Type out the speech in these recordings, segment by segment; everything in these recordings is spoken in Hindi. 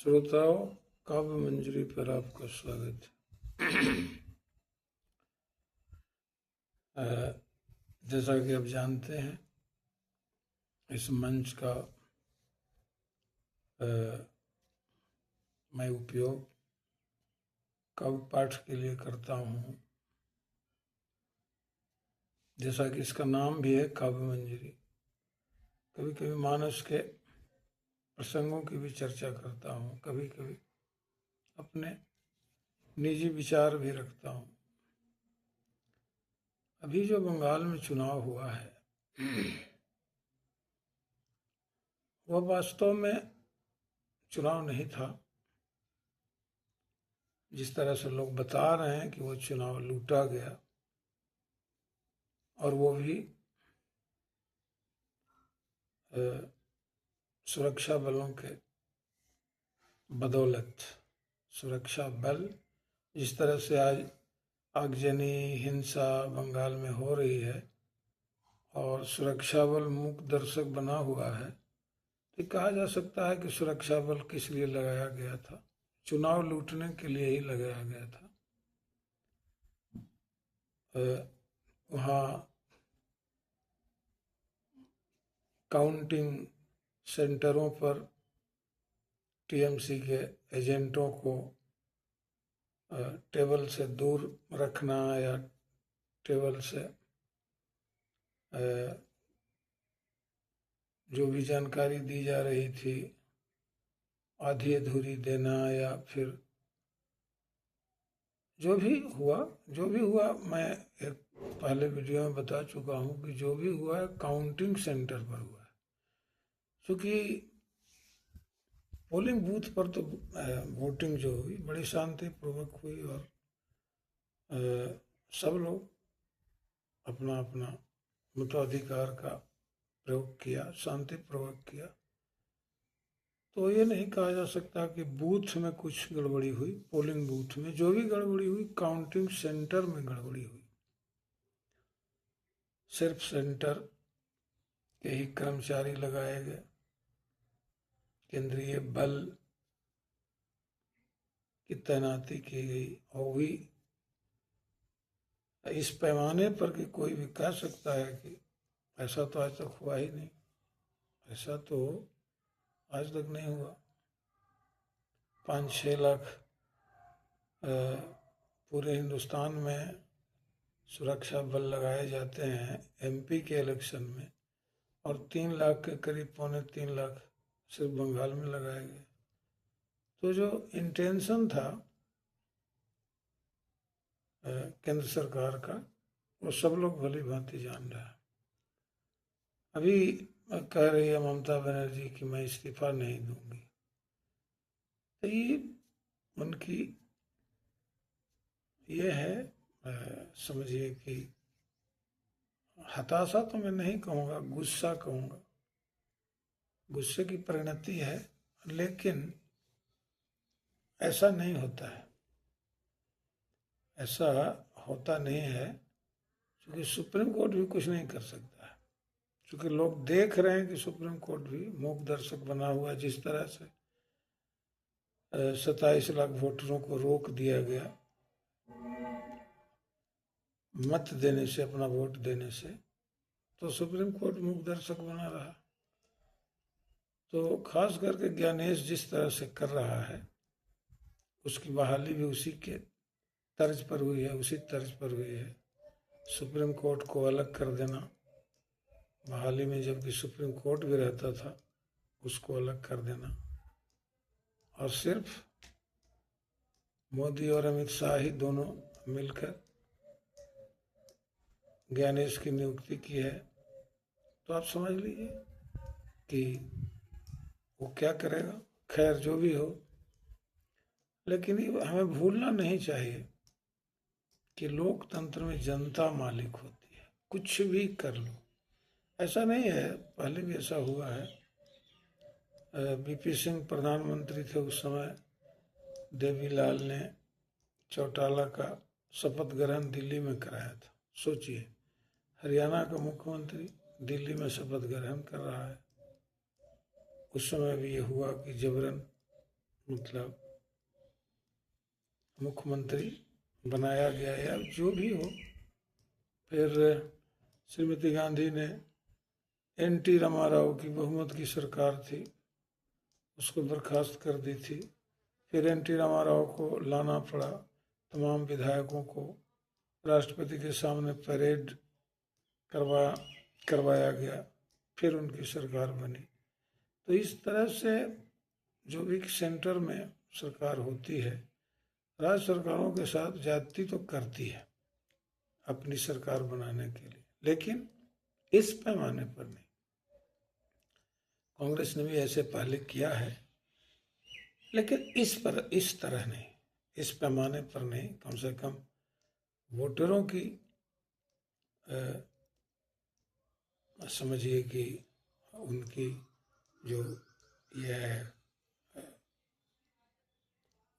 श्रोताओं, काव्य मंजरी पर आपका स्वागत है। जैसा कि आप जानते हैं, इस मंच का मैं उपयोग काव्य पाठ के लिए करता हूँ। जैसा कि इसका नाम भी है काव्य मंजरी। कभी कभी मानस के प्रसंगों की भी चर्चा करता हूँ, कभी कभी अपने निजी विचार भी रखता हूँ। अभी जो बंगाल में चुनाव हुआ है वह वास्तव में चुनाव नहीं था। जिस तरह से लोग बता रहे हैं कि वो चुनाव लूटा गया, और वो भी सुरक्षा बलों के बदौलत। सुरक्षा बल जिस तरह से आज आगजनी हिंसा बंगाल में हो रही है और सुरक्षा बल मूक दर्शक बना हुआ है, तो कहा जा सकता है कि सुरक्षा बल किस लिए लगाया गया था? चुनाव लूटने के लिए ही लगाया गया था। वहाँ काउंटिंग सेंटरों पर टीएमसी के एजेंटों को टेबल से दूर रखना या टेबल से जो भी जानकारी दी जा रही थी आधी अधूरी देना, या फिर जो भी हुआ मैं एक पहले वीडियो में बता चुका हूँ कि जो भी हुआ है काउंटिंग सेंटर पर हुआ है। क्योंकि पोलिंग बूथ पर तो वोटिंग जो हुई बड़ी शांतिपूर्वक हुई, और सब लोग अपना अपना मताधिकार का प्रयोग किया, शांतिपूर्वक किया। तो ये नहीं कहा जा सकता कि बूथ में कुछ गड़बड़ी हुई। पोलिंग बूथ में जो भी गड़बड़ी हुई, काउंटिंग सेंटर में गड़बड़ी हुई। सिर्फ सेंटर के ही कर्मचारी लगाए गए, केंद्रीय बल की तैनाती की गई, और भी इस पैमाने पर कि कोई भी कह सकता है कि ऐसा तो आज तक हुआ ही नहीं। ऐसा तो आज तक नहीं हुआ। 5-6 लाख पूरे हिंदुस्तान में सुरक्षा बल लगाए जाते हैं एमपी के इलेक्शन में, और 3 लाख के करीब, 2.25 लाख सिर्फ बंगाल में लगाए गए। तो जो इंटेंशन था केंद्र सरकार का, वो सब लोग भली भांति जान रहे हैं। अभी कह रही है ममता बनर्जी कि मैं इस्तीफा नहीं दूंगी। तो ये उनकी ये है, समझिए कि हताशा तो मैं नहीं कहूँगा, गुस्सा कहूँगा। गुस्से की परिणति है, लेकिन ऐसा नहीं होता है। ऐसा होता नहीं है क्योंकि सुप्रीम कोर्ट भी कुछ नहीं कर सकता है। क्योंकि लोग देख रहे हैं कि सुप्रीम कोर्ट भी मूक दर्शक बना हुआ है। जिस तरह से 27 लाख वोटरों को रोक दिया गया मत देने से, अपना वोट देने से, तो सुप्रीम कोर्ट मूक दर्शक बना रहा। तो खास करके ज्ञानेश जिस तरह से कर रहा है, उसकी बहाली भी उसी के तर्ज पर हुई है, उसी तर्ज पर हुई है। सुप्रीम कोर्ट को अलग कर देना, बहाली में जबकि सुप्रीम कोर्ट भी रहता था, उसको अलग कर देना, और सिर्फ मोदी और अमित शाह ही दोनों मिलकर ज्ञानेश की नियुक्ति की है। तो आप समझ लीजिए कि वो क्या करेगा। खैर, जो भी हो, लेकिन हमें भूलना नहीं चाहिए कि लोकतंत्र में जनता मालिक होती है। कुछ भी कर लो, ऐसा नहीं है, पहले भी ऐसा हुआ है। बीपी सिंह प्रधानमंत्री थे उस समय, देवीलाल ने चौटाला का शपथ ग्रहण दिल्ली में कराया था। सोचिए, हरियाणा का मुख्यमंत्री दिल्ली में शपथ ग्रहण कर रहा है। उस समय भी ये हुआ कि जबरन मतलब मुख्यमंत्री बनाया गया या जो भी हो। फिर श्रीमती गांधी ने एन.टी. रामाराव की बहुमत की सरकार थी, उसको बर्खास्त कर दी थी। फिर एन.टी. रामाराव को लाना पड़ा, तमाम विधायकों को राष्ट्रपति के सामने परेड करवाया गया, फिर उनकी सरकार बनी। तो इस तरह से जो भी सेंटर में सरकार होती है, राज्य सरकारों के साथ ज्यादती तो करती है अपनी सरकार बनाने के लिए, लेकिन इस पैमाने पर नहीं। कांग्रेस ने भी ऐसे पहले किया है, लेकिन इस तरह नहीं, इस पैमाने पर नहीं। कम से कम वोटरों की समझिए कि उनकी जो यह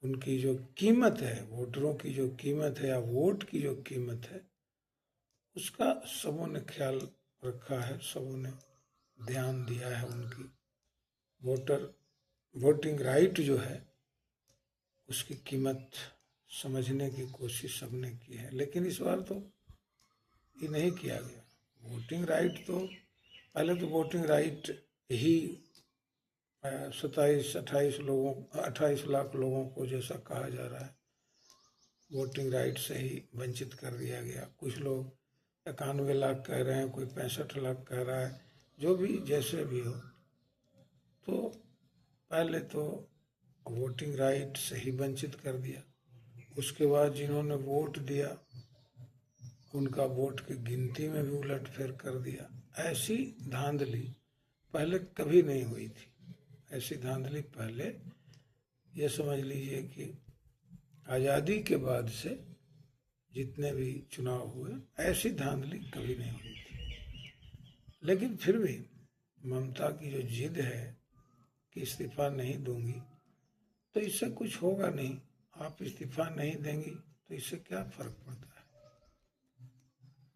उनकी जो कीमत है, वोटरों की जो कीमत है या वोट की जो कीमत है, उसका सबों ने ख्याल रखा है, सबों ने ध्यान दिया है। उनकी वोटिंग राइट जो है उसकी कीमत समझने की कोशिश सबने की है। लेकिन इस बार तो ये नहीं किया गया। वोटिंग राइट तो पहले तो वोटिंग राइट ही 28 लाख लोगों को, जैसा कहा जा रहा है, वोटिंग राइट से ही वंचित कर दिया गया। कुछ लोग 91 लाख कह रहे हैं, कोई 65 लाख कह रहा है, जो भी जैसे भी हो। तो पहले तो वोटिंग राइट से ही वंचित कर दिया। उसके बाद जिन्होंने वोट दिया उनका वोट की गिनती में भी उलटफेर कर दिया। ऐसी धांधली पहले कभी नहीं हुई थी। ऐसी धांधली पहले, ये समझ लीजिए कि आज़ादी के बाद से जितने भी चुनाव हुए, ऐसी धांधली कभी नहीं हुई थी। लेकिन फिर भी ममता की जो जिद है कि इस्तीफा नहीं दूंगी, तो इससे कुछ होगा नहीं। आप इस्तीफा नहीं देंगी तो इससे क्या फर्क पड़ता है।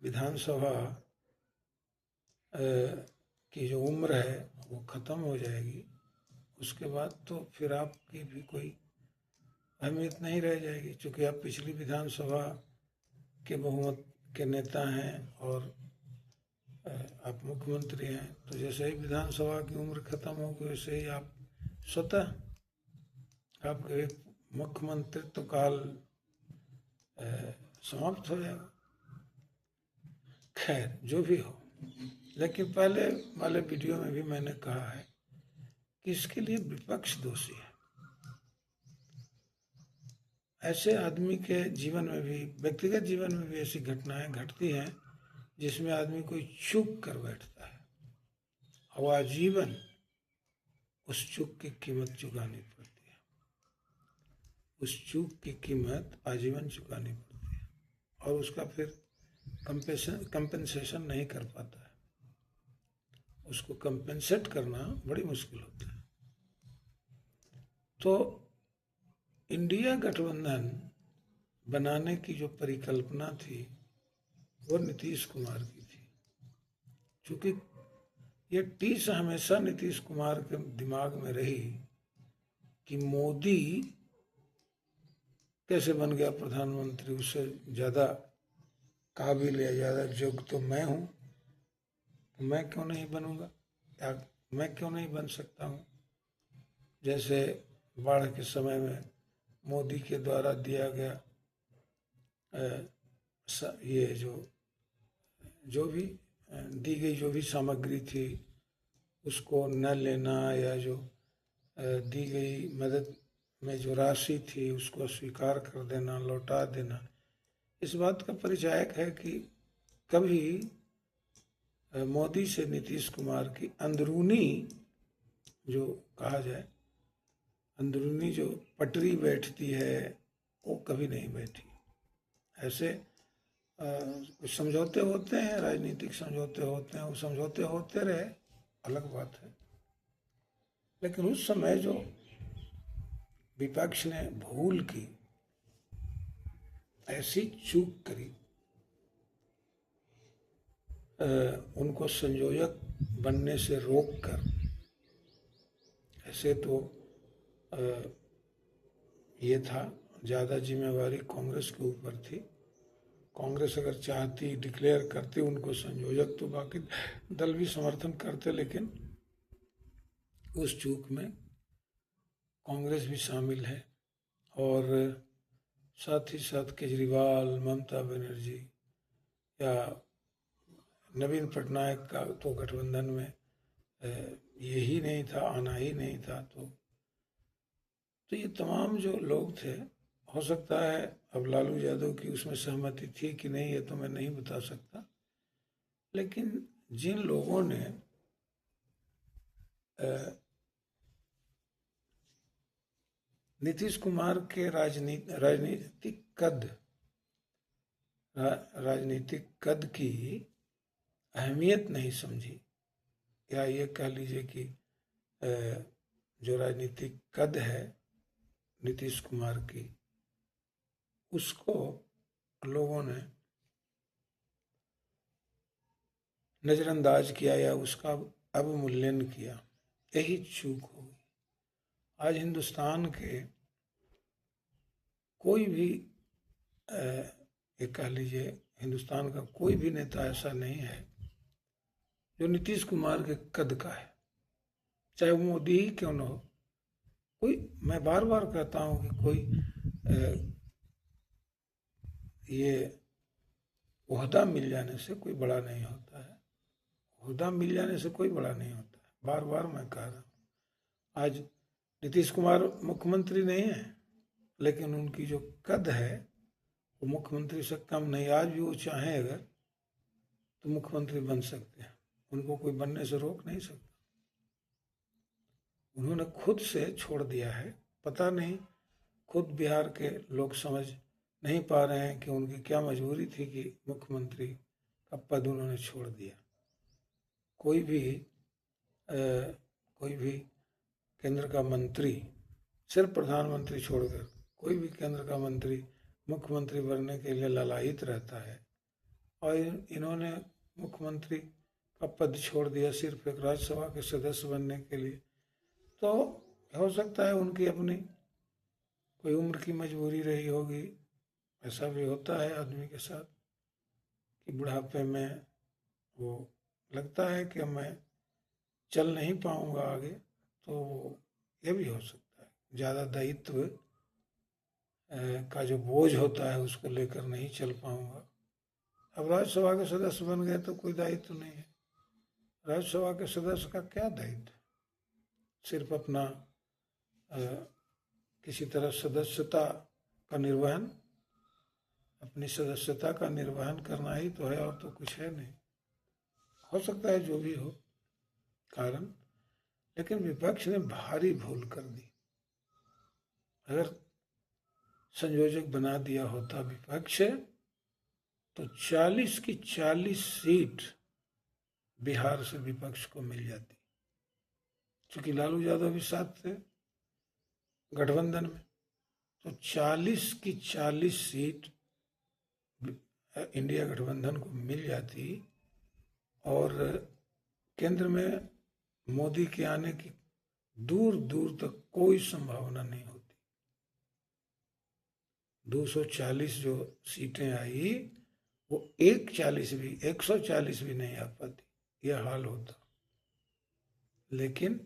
विधानसभा की जो उम्र है वो ख़त्म हो जाएगी, उसके बाद तो फिर आपकी भी कोई अहमियत नहीं रह जाएगी। चूँकि आप पिछली विधानसभा के बहुमत के नेता हैं और आप मुख्यमंत्री हैं, तो जैसे ही विधानसभा की उम्र खत्म होगी वैसे ही आप स्वतः आपके मुख्यमंत्रित्व काल समाप्त हो जाएगा। खैर जो भी हो, लेकिन पहले वाले वीडियो में भी मैंने कहा है कि इसके लिए विपक्ष दोषी है। ऐसे आदमी के जीवन में भी, व्यक्तिगत जीवन में भी ऐसी घटनाएं घटती हैं जिसमें आदमी कोई चूक कर बैठता है और आजीवन उस चूक की कीमत चुकानी पड़ती है। उस चूक की कीमत आजीवन चुकानी पड़ती है और उसका फिर कंपेंसेशन नहीं कर पाता है। उसको कंपेंसेट करना बड़ी मुश्किल होता है। तो इंडिया गठबंधन बनाने की जो परिकल्पना थी वो नीतीश कुमार की थी। क्योंकि ये टीस हमेशा नीतीश कुमार के दिमाग में रही कि मोदी कैसे बन गया प्रधानमंत्री, उससे ज़्यादा काबिल या ज़्यादा योग्य तो मैं हूँ, तो मैं क्यों नहीं बनूंगा, या मैं क्यों नहीं बन सकता हूँ। जैसे बाढ़ के समय में मोदी के द्वारा दिया गया ये जो भी दी गई जो भी सामग्री थी उसको न लेना, या जो दी गई मदद में जो राशि थी उसको स्वीकार कर देना, लौटा देना, इस बात का परिचायक है कि कभी मोदी से नीतीश कुमार की अंदरूनी जो कहा जाए, अंदरूनी जो पटरी बैठती है वो कभी नहीं बैठी। ऐसे कुछ समझौते होते हैं, राजनीतिक समझौते होते हैं, वो समझौते होते रहे, अलग बात है। लेकिन उस समय जो विपक्ष ने भूल की, ऐसी चूक करी, उनको संयोजक बनने से रोक कर, ऐसे तो ये था, ज़्यादा जिम्मेवारी कांग्रेस के ऊपर थी। कांग्रेस अगर चाहती, डिक्लेयर करती उनको संयोजक, तो बाकी दल भी समर्थन करते, लेकिन उस चूक में कांग्रेस भी शामिल है। और साथ ही साथ केजरीवाल, ममता बनर्जी या नवीन पटनायक का तो गठबंधन में यही नहीं था, आना ही नहीं था। तो ये तमाम जो लोग थे, हो सकता है अब लालू यादव की उसमें सहमति थी कि नहीं, ये तो मैं नहीं बता सकता, लेकिन जिन लोगों ने नीतीश कुमार के राजनीतिक कद की अहमियत नहीं समझी, या ये कह लीजिए कि जो राजनीतिक कद है नीतीश कुमार की, उसको लोगों ने नज़रअंदाज किया या उसका अवमूल्यन किया, यही चूक हो गई। आज हिंदुस्तान के कोई भी ये कह लीजिए, हिंदुस्तान का कोई भी नेता ऐसा नहीं है जो नीतीश कुमार के कद का है, चाहे वो मोदी ही क्यों न हो। कोई, मैं बार बार कहता हूँ कि कोई ये ओहदा मिल जाने से कोई बड़ा नहीं होता है, ओहदा मिल जाने से कोई बड़ा नहीं होता है, बार बार मैं कह रहा हूँ। आज नीतीश कुमार मुख्यमंत्री नहीं है, लेकिन उनकी जो कद है वो मुख्यमंत्री से कम नहीं। आज भी वो चाहें अगर तो मुख्यमंत्री बन सकते हैं, उनको कोई बनने से रोक नहीं सकता। उन्होंने खुद से छोड़ दिया है, पता नहीं खुद बिहार के लोग समझ नहीं पा रहे हैं कि उनकी क्या मजबूरी थी कि मुख्यमंत्री का पद उन्होंने छोड़ दिया। कोई भी केंद्र का मंत्री, सिर्फ प्रधानमंत्री छोड़कर कोई भी केंद्र का मंत्री मुख्यमंत्री बनने के लिए ललायित रहता है, और इन्होंने मुख्यमंत्री का पद छोड़ दिया सिर्फ एक राज्यसभा के सदस्य बनने के लिए। तो हो सकता है उनकी अपनी कोई उम्र की मजबूरी रही होगी, ऐसा भी होता है आदमी के साथ कि बुढ़ापे में वो लगता है कि मैं चल नहीं पाऊंगा आगे, तो ये भी हो सकता है। ज़्यादा दायित्व का जो बोझ होता है उसको लेकर नहीं चल पाऊंगा। अब राज्यसभा के सदस्य बन गए तो कोई दायित्व नहीं है। राज्यसभा के सदस्य का क्या दायित्व, सिर्फ अपना किसी तरह सदस्यता का निर्वहन, अपनी सदस्यता का निर्वहन करना ही तो है, और तो कुछ है नहीं। हो सकता है जो भी हो कारण, लेकिन विपक्ष ने भारी भूल कर दी। अगर संयोजक बना दिया होता विपक्ष, तो 40 की 40 सीट बिहार से विपक्ष को मिल जाती, क्योंकि लालू यादव भी साथ थे गठबंधन में। तो 40 की 40 सीट इंडिया गठबंधन को मिल जाती, और केंद्र में मोदी के आने की दूर दूर तक कोई संभावना नहीं होती। 240 जो सीटें आई, वो 140 भी नहीं आ पाती, यह हाल होता। लेकिन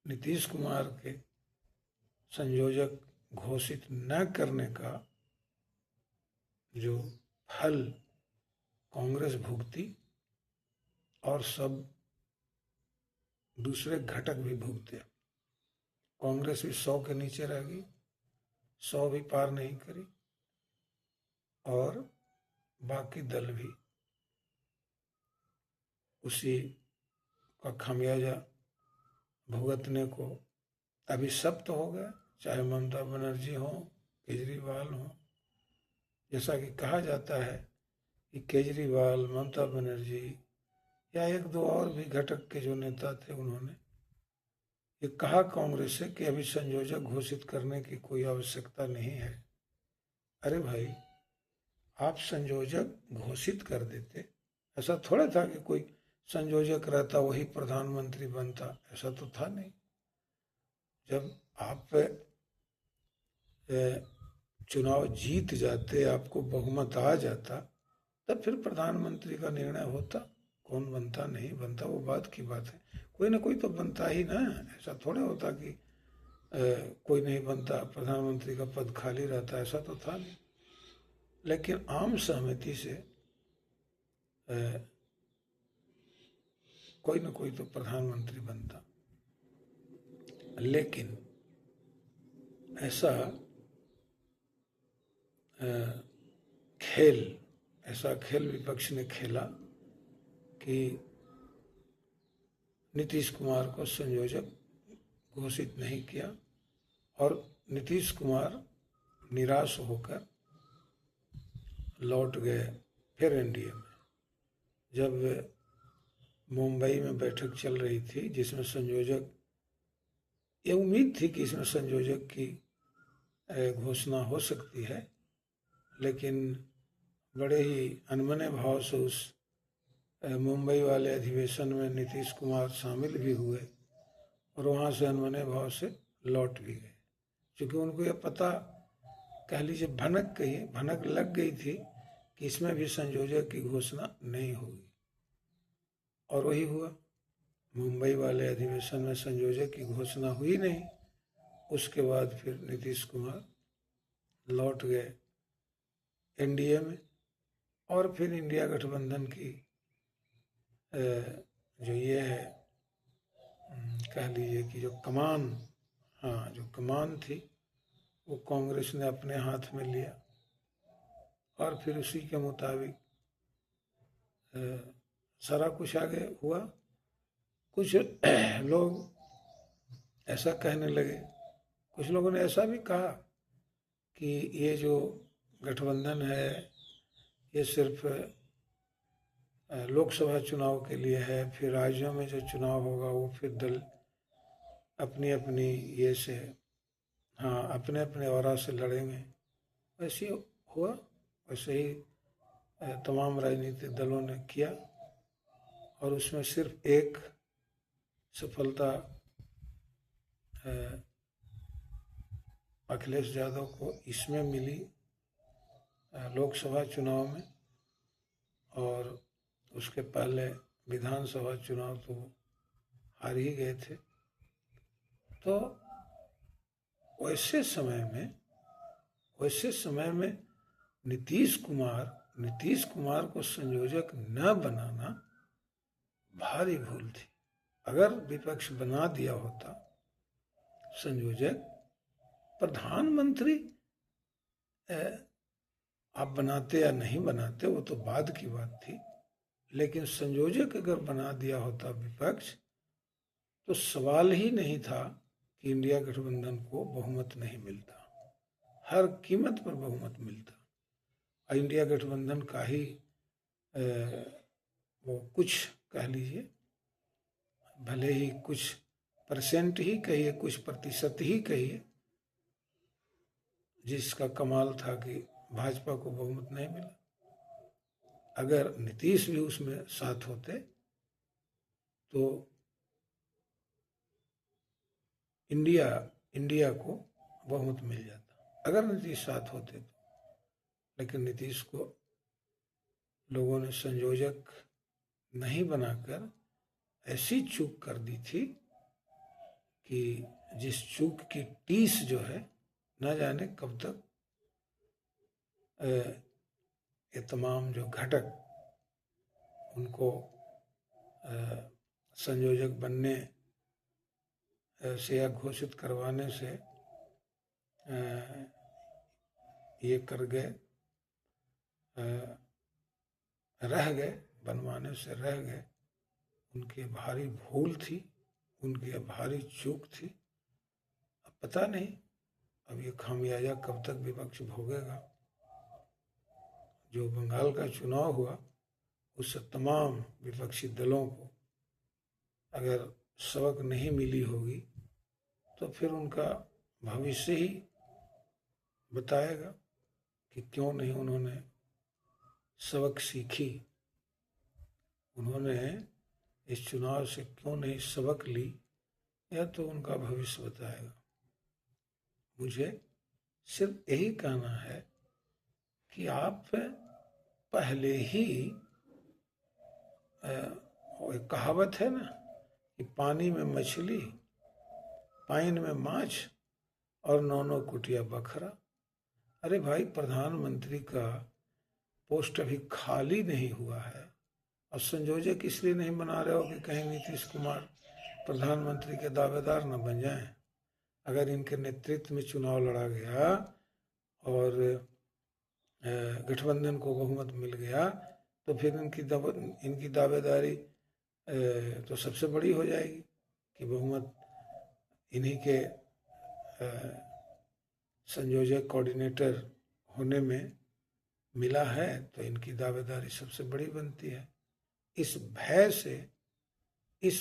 नीतीश कुमार के संयोजक घोषित न करने का जो फल कांग्रेस भुगती, और सब दूसरे घटक भी भुगते। कांग्रेस भी 100 के नीचे रह गई, 100 भी पार नहीं करी, और बाकी दल भी उसी का खामियाजा भुगतने को अभी सख्त हो गया। चाहे ममता बनर्जी हो, केजरीवाल हो, जैसा कि कहा जाता है कि केजरीवाल, ममता बनर्जी या एक दो और भी घटक के जो नेता थे, उन्होंने ये कहा कांग्रेस से कि अभी संयोजक घोषित करने की कोई आवश्यकता नहीं है। अरे भाई, आप संयोजक घोषित कर देते, ऐसा थोड़ा था कि कोई संयोजक रहता वही प्रधानमंत्री बनता, ऐसा तो था नहीं। जब आप चुनाव जीत जाते, आपको बहुमत आ जाता, तब फिर प्रधानमंत्री का निर्णय होता। कौन बनता नहीं बनता वो बात की बात है, कोई ना कोई तो बनता ही ना। ऐसा थोड़ा होता कि कोई नहीं बनता, प्रधानमंत्री का पद खाली रहता, ऐसा तो था नहीं। लेकिन आम सहमति से कोई ना कोई तो प्रधानमंत्री बनता। लेकिन ऐसा खेल विपक्ष ने खेला कि नीतीश कुमार को संयोजक घोषित नहीं किया और नीतीश कुमार निराश होकर लौट गए फिर एनडीए में। जब मुंबई में बैठक चल रही थी जिसमें संयोजक, ये उम्मीद थी कि इसमें संयोजक की घोषणा हो सकती है, लेकिन बड़े ही अनमने भाव से उस मुंबई वाले अधिवेशन में नीतीश कुमार शामिल भी हुए और वहाँ से अनमने भाव से लौट भी गए, क्योंकि उनको ये पता, कह लीजिए भनक लग गई थी कि इसमें भी संयोजक की घोषणा नहीं होगी। और वही हुआ, मुंबई वाले अधिवेशन में संयोजक की घोषणा हुई नहीं। उसके बाद फिर नीतीश कुमार लौट गए एनडीए में और फिर इंडिया गठबंधन की जो ये है, कह लीजिए कि जो कमान थी वो कांग्रेस ने अपने हाथ में लिया और फिर उसी के मुताबिक सारा कुछ आगे हुआ। कुछ लोग ऐसा कहने लगे, कुछ लोगों ने ऐसा भी कहा कि ये जो गठबंधन है ये सिर्फ लोकसभा चुनाव के लिए है, फिर राज्यों में जो चुनाव होगा वो फिर दल अपनी अपनी ये से अपने अपने औरा से लड़ेंगे। वैसे हुआ, वैसे ही तमाम राजनीतिक दलों ने किया और उसमें सिर्फ एक सफलता अखिलेश यादव को इसमें मिली लोकसभा चुनाव में, और उसके पहले विधानसभा चुनाव तो हार ही गए थे। तो वैसे समय में नीतीश कुमार को संयोजक न बनाना भारी भूल थी। अगर विपक्ष बना दिया होता संयोजक, प्रधानमंत्री आप बनाते या नहीं बनाते वो तो बाद की बात थी, लेकिन संयोजक अगर बना दिया होता विपक्ष तो सवाल ही नहीं था कि इंडिया गठबंधन को बहुमत नहीं मिलता, हर कीमत पर बहुमत मिलता। इंडिया गठबंधन का ही वो कुछ कह लीजिए, भले ही कुछ परसेंट ही कहिए, कुछ प्रतिशत ही कहिए, जिसका कमाल था कि भाजपा को बहुमत नहीं मिला। अगर नीतीश भी उसमें साथ होते तो इंडिया को बहुमत मिल जाता, अगर नीतीश साथ होते तो। लेकिन नीतीश को लोगों ने संयोजक नहीं बनाकर ऐसी चूक कर दी थी कि जिस चूक की टीस जो है न जाने कब तक ये तमाम जो घटक उनको संयोजक बनने से या घोषित करवाने से ये कर गए, रह गए, बनवाने से रह गए। उनकी भारी भूल थी, उनकी भारी चूक थी। अब पता नहीं अब ये खामियाजा कब तक विपक्ष भोगेगा। जो बंगाल का चुनाव हुआ उससे तमाम विपक्षी दलों को अगर सबक नहीं मिली होगी तो फिर उनका भविष्य ही बताएगा कि क्यों नहीं उन्होंने सबक सीखी, उन्होंने इस चुनाव से क्यों नहीं सबक ली, यह तो उनका भविष्य बताएगा। मुझे सिर्फ यही कहना है कि आप पहले ही एक कहावत है ना कि पानी में मछली, पाइन में माछ और नौनो कुटिया बखरा। अरे भाई, प्रधानमंत्री का पोस्ट अभी खाली नहीं हुआ है और संयोजक इसलिए नहीं बना रहे हो कि कहीं नीतीश कुमार प्रधानमंत्री के दावेदार न बन जाएं। अगर इनके नेतृत्व में चुनाव लड़ा गया और गठबंधन को बहुमत मिल गया तो फिर इनकी दावेदारी तो सबसे बड़ी हो जाएगी कि बहुमत इन्हीं के संयोजक कोऑर्डिनेटर होने में मिला है, तो इनकी दावेदारी सबसे बड़ी बनती है। इस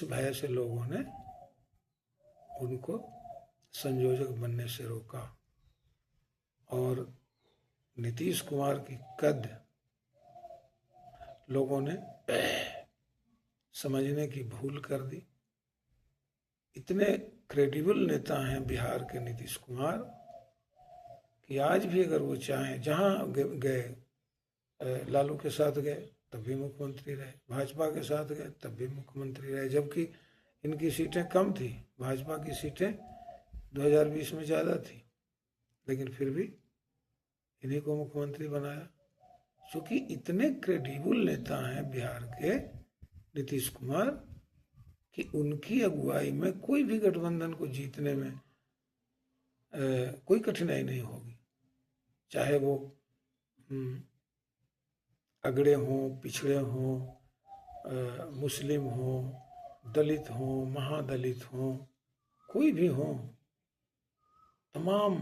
भय से लोगों ने उनको संयोजक बनने से रोका और नीतीश कुमार की कद लोगों ने समझने की भूल कर दी। इतने क्रेडिबल नेता हैं बिहार के नीतीश कुमार कि आज भी अगर वो चाहें, जहाँ गए, लालू के साथ गए तब भी मुख्यमंत्री रहे, भाजपा के साथ गए तब भी मुख्यमंत्री रहे, जबकि इनकी सीटें कम थी, भाजपा की सीटें 2020 में ज़्यादा थी, लेकिन फिर भी इन्हीं को मुख्यमंत्री बनाया। क्योंकि इतने क्रेडिबल नेता हैं बिहार के नीतीश कुमार कि उनकी अगुवाई में कोई भी गठबंधन को जीतने में कोई कठिनाई नहीं होगी, चाहे वो अगड़े हों, पिछड़े हों, मुस्लिम हों, दलित हों, महादलित हों, कोई भी हों, तमाम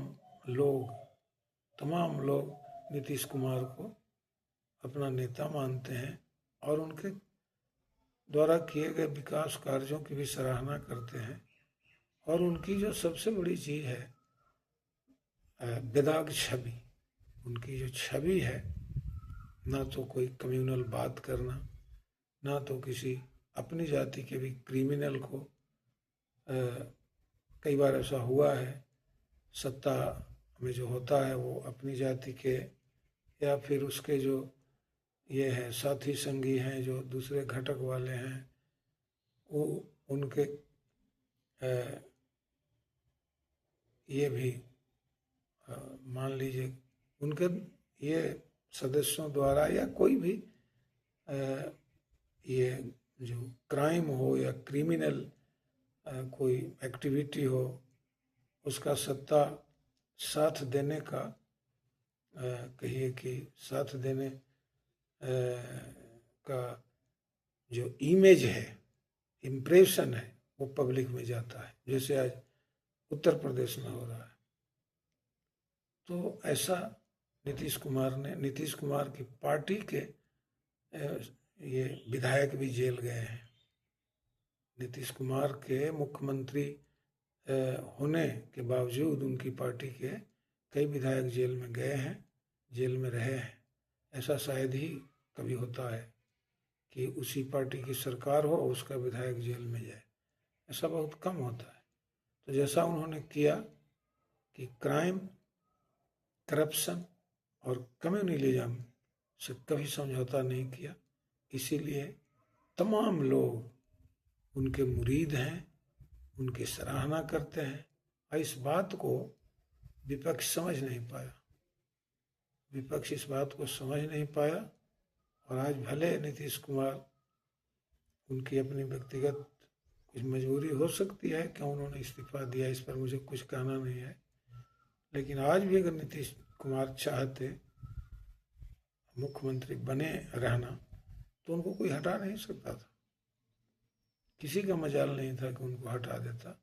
लोग नीतीश कुमार को अपना नेता मानते हैं और उनके द्वारा किए गए विकास कार्यों की भी सराहना करते हैं। और उनकी जो सबसे बड़ी चीज़ है बेदाग छवि, उनकी जो छवि है, ना तो कोई कम्युनल बात करना, ना तो किसी अपनी जाति के भी क्रिमिनल को, कई बार ऐसा हुआ है सत्ता में जो होता है वो अपनी जाति के या फिर उसके जो ये हैं साथी संगी हैं जो दूसरे घटक वाले हैं, वो उनके ये भी मान लीजिए उनके ये सदस्यों द्वारा या कोई भी ये जो क्राइम हो या क्रिमिनल कोई एक्टिविटी हो, उसका सत्ता साथ देने का कहिए कि साथ देने का जो इमेज है, इम्प्रेशन है, वो पब्लिक में जाता है, जैसे आज उत्तर प्रदेश में हो रहा है। तो ऐसा नीतीश कुमार की पार्टी के ये विधायक भी जेल गए हैं। नीतीश कुमार के मुख्यमंत्री होने के बावजूद उनकी पार्टी के कई विधायक जेल में गए हैं, जेल में रहे हैं। ऐसा शायद ही कभी होता है कि उसी पार्टी की सरकार हो उसका विधायक जेल में जाए, ऐसा बहुत कम होता है। तो जैसा उन्होंने किया कि क्राइम, करप्शन और कम्युनलिज्म से कभी समझौता नहीं किया, इसीलिए तमाम लोग उनके मुरीद हैं, उनकी सराहना करते हैं। और इस बात को विपक्ष समझ नहीं पाया, विपक्ष इस बात को समझ नहीं पाया। और आज भले नीतीश कुमार, उनकी अपनी व्यक्तिगत कुछ मजबूरी हो सकती है कि उन्होंने इस्तीफा दिया, इस पर मुझे कुछ कहना नहीं है, लेकिन आज भी अगर नीतीश कुमार चाहते मुख्यमंत्री बने रहना तो उनको कोई हटा नहीं सकता था, किसी का मजाल नहीं था कि उनको हटा देता।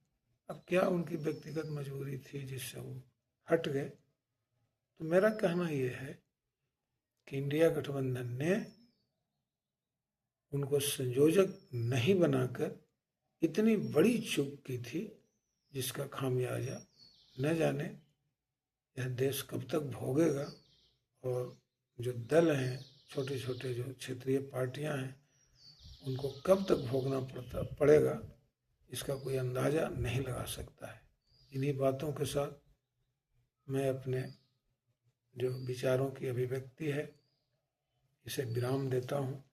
अब क्या उनकी व्यक्तिगत मजबूरी थी जिससे वो हट गए। तो मेरा कहना ये है कि इंडिया गठबंधन ने उनको संयोजक नहीं बनाकर इतनी बड़ी चूक की थी जिसका खामियाजा न जाने यह देश कब तक भोगेगा। और जो दल हैं, छोटे छोटे जो क्षेत्रीय पार्टियां हैं, उनको कब तक भोगना पड़ेगा इसका कोई अंदाज़ा नहीं लगा सकता है। इन्हीं बातों के साथ मैं अपने जो विचारों की अभिव्यक्ति है इसे विराम देता हूँ।